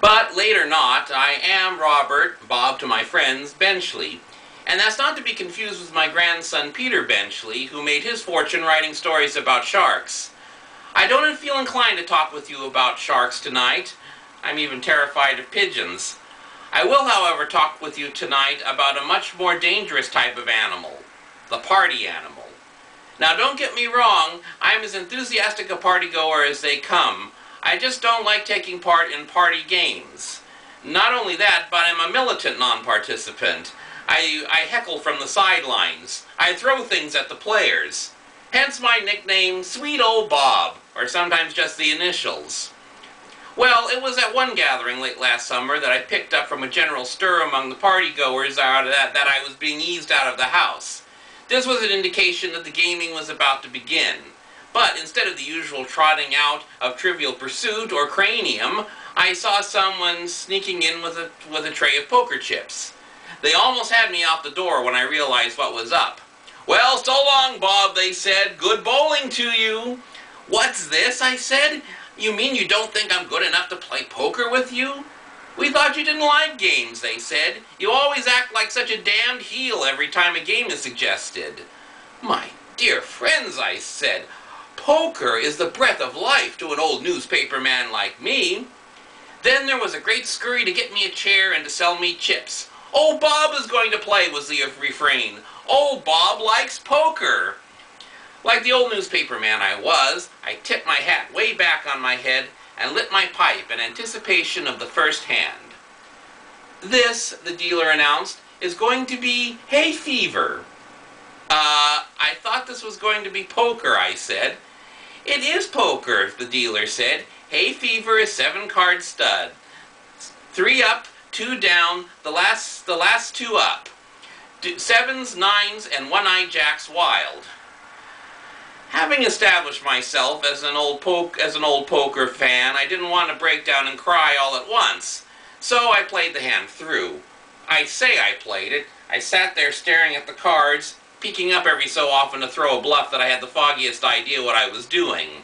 But late or not, I am Robert, Bob to my friends, Benchley. And that's not to be confused with my grandson Peter Benchley, who made his fortune writing stories about sharks. I don't feel inclined to talk with you about sharks tonight. I'm even terrified of pigeons. I will, however, talk with you tonight about a much more dangerous type of animal, the party animal. Now don't get me wrong, I'm as enthusiastic a partygoer as they come. I just don't like taking part in party games. Not only that, but I'm a militant non-participant. I heckle from the sidelines. I throw things at the players. Hence my nickname, Sweet Old Bob, or sometimes just the initials. Well, it was at one gathering late last summer that I picked up from a general stir among the partygoers that I was being eased out of the house. This was an indication that the gaming was about to begin. But instead of the usual trotting out of Trivial Pursuit or Cranium, I saw someone sneaking in with a tray of poker chips. They almost had me out the door when I realized what was up. "Well, so long, Bob," they said. "Good bowling to you." "What's this?" I said. "You mean you don't think I'm good enough to play poker with you?" "We thought you didn't like games," they said. "You always act like such a damned heel every time a game is suggested." "My dear friends," I said, "poker is the breath of life to an old newspaper man like me." Then there was a great scurry to get me a chair and to sell me chips. "Old Bob is going to play," was the refrain. "Old Bob likes poker." Like the old newspaper man I was, I tipped my hat way back on my head and lit my pipe in anticipation of the first hand. "This," the dealer announced, "is going to be hay fever." I thought this was going to be poker," I said. "It is poker," the dealer said. "Hay fever is 7-card stud. 3 up, 2 down, the last 2 up. 7s, 9s, and 1-eye jacks wild." Having established myself as an old poker fan, I didn't want to break down and cry all at once. So I played the hand through. I say I played it. I sat there staring at the cards, peeking up every so often to throw a bluff that I had the foggiest idea what I was doing.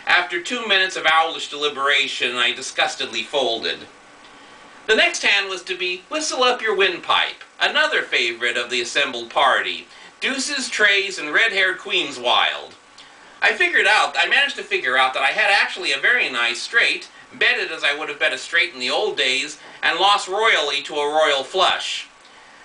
After 2 minutes of owlish deliberation, I disgustedly folded. The next hand was to be Whistle Up Your Windpipe, another favorite of the assembled party. Deuces, trays, and red-haired queens wild. I managed to figure out that I had actually a very nice straight, betted as I would have bet a straight in the old days, and lost royally to a royal flush.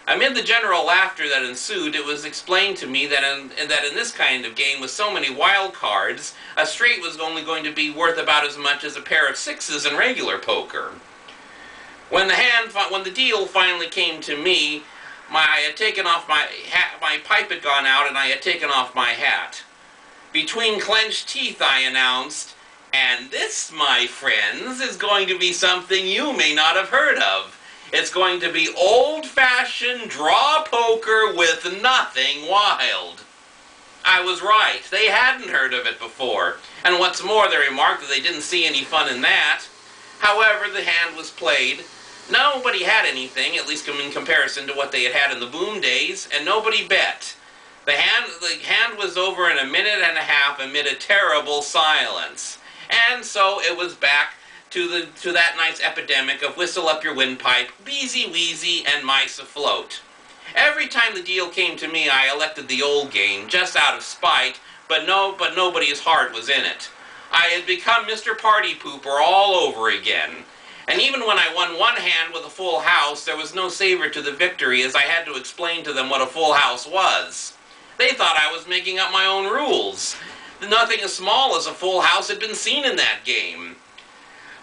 Amid the general laughter that ensued, it was explained to me that in this kind of game with so many wild cards, a straight was only going to be worth about as much as a pair of 6s in regular poker. When the deal finally came to me, I had taken off my hat, my pipe had gone out, and I had taken off my hat. Between clenched teeth, I announced, "And this, my friends, is going to be something you may not have heard of. It's going to be old-fashioned draw poker with nothing wild." I was right. They hadn't heard of it before. And what's more, they remarked that they didn't see any fun in that. However, the hand was played. Nobody had anything, at least in comparison to what they had had in the boom days, and nobody bet. The hand was over in a minute and a half amid a terrible silence. And so it was back to that night's epidemic of Whistle Up Your Windpipe, Beezy Wheezy, and Mice Afloat. Every time the deal came to me, I elected the old game, just out of spite, but nobody's heart was in it. I had become Mr. Party Pooper all over again. And even when I won one hand with a full house, there was no savor to the victory, as I had to explain to them what a full house was. They thought I was making up my own rules. Nothing as small as a full house had been seen in that game.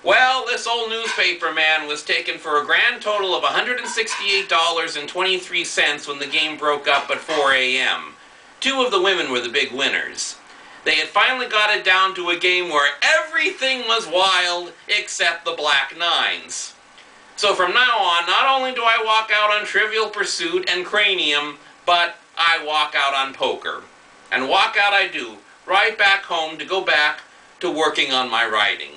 Well, this old newspaper man was taken for a grand total of $168.23 when the game broke up at 4 a.m. 2 of the women were the big winners. They had finally got it down to a game where everything was wild except the black 9s. So from now on, not only do I walk out on Trivial Pursuit and Cranium, but I walk out on poker. And walk out I do, right back home to go back to working on my writing.